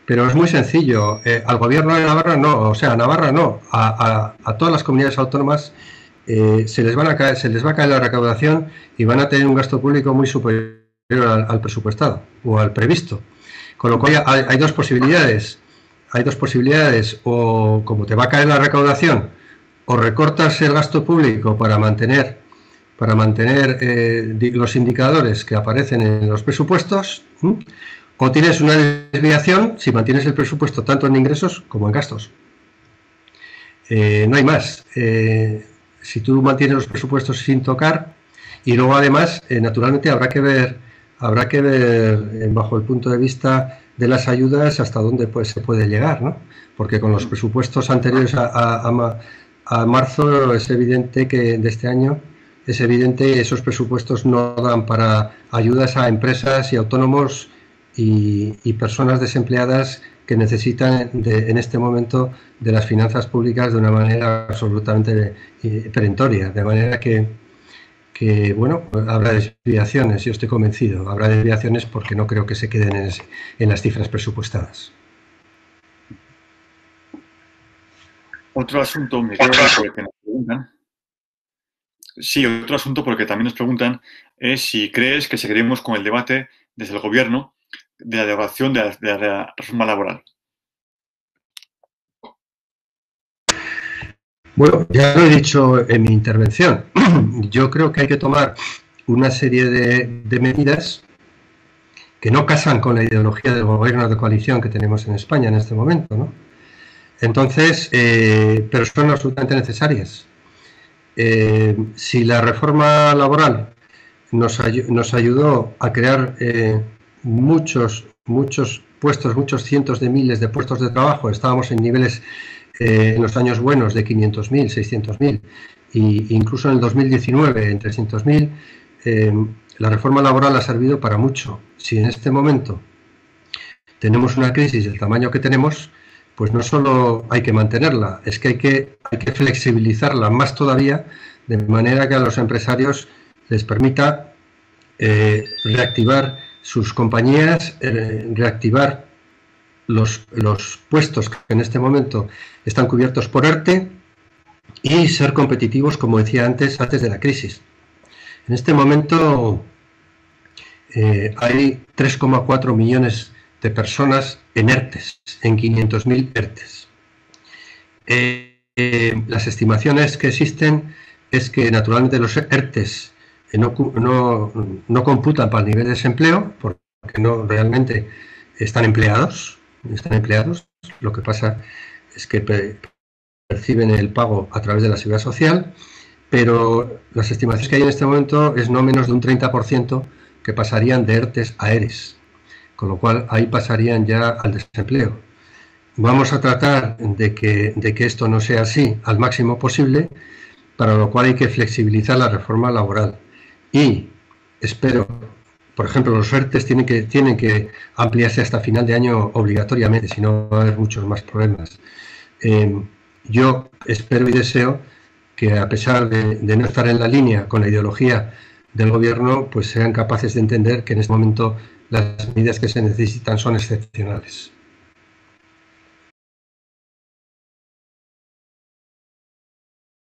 pero es muy sencillo. Al gobierno de Navarra no, o sea, a Navarra no, a todas las comunidades autónomas se les va a caer la recaudación y van a tener un gasto público muy superior al presupuestado o al previsto. Con lo cual hay dos posibilidades. Hay dos posibilidades: o como te va a caer la recaudación, o recortas el gasto público para mantener los indicadores que aparecen en los presupuestos, o tienes una desviación si mantienes el presupuesto tanto en ingresos como en gastos. No hay más. Si tú mantienes los presupuestos sin tocar, y luego además, naturalmente habrá que ver bajo el punto de vista de las ayudas hasta dónde se puede llegar, ¿no? Porque con los presupuestos anteriores a marzo es evidente que de este año esos presupuestos no dan para ayudas a empresas y autónomos y personas desempleadas que necesitan en este momento de las finanzas públicas de una manera absolutamente perentoria, de manera que bueno, habrá desviaciones, yo estoy convencido, habrá desviaciones porque no creo que se queden en las cifras presupuestadas. Otro asunto, Miguel, porque nos preguntan. Sí, otro asunto porque también nos preguntan es si crees que seguiremos con el debate desde el gobierno de la derogación de la reforma laboral. Bueno, ya lo he dicho en mi intervención. Yo creo que hay que tomar una serie de medidas que no casan con la ideología del gobierno de coalición que tenemos en España en este momento, ¿no? Entonces, pero son absolutamente necesarias. Si la reforma laboral nos ayudó a crear muchos puestos, muchos cientos de miles de puestos de trabajo, estábamos en niveles en los años buenos de 500.000, 600.000, e incluso en el 2019 en 300.000, la reforma laboral ha servido para mucho. Si en este momento tenemos una crisis del tamaño que tenemos, pues no solo hay que mantenerla, es que hay que flexibilizarla más todavía, de manera que a los empresarios les permita reactivar sus compañías, reactivar los puestos que en este momento están cubiertos por ERTE y ser competitivos, como decía antes de la crisis. En este momento hay 3,4 millones de personas en ERTES, en 500.000 ERTES. Las estimaciones que existen es que naturalmente los ERTES no computan para el nivel de desempleo, porque no realmente están empleados. Lo que pasa es que perciben el pago a través de la seguridad social, pero las estimaciones que hay en este momento es no menos de un 30% que pasarían de ERTES a ERES, con lo cual ahí pasarían ya al desempleo. Vamos a tratar de que esto no sea así al máximo posible, para lo cual hay que flexibilizar la reforma laboral. Y espero, por ejemplo, los ERTES tienen que ampliarse hasta final de año obligatoriamente, si no va a haber muchos más problemas. Yo espero y deseo que, a pesar de no estar en la línea con la ideología del gobierno, pues sean capaces de entender que en este momento las medidas que se necesitan son excepcionales.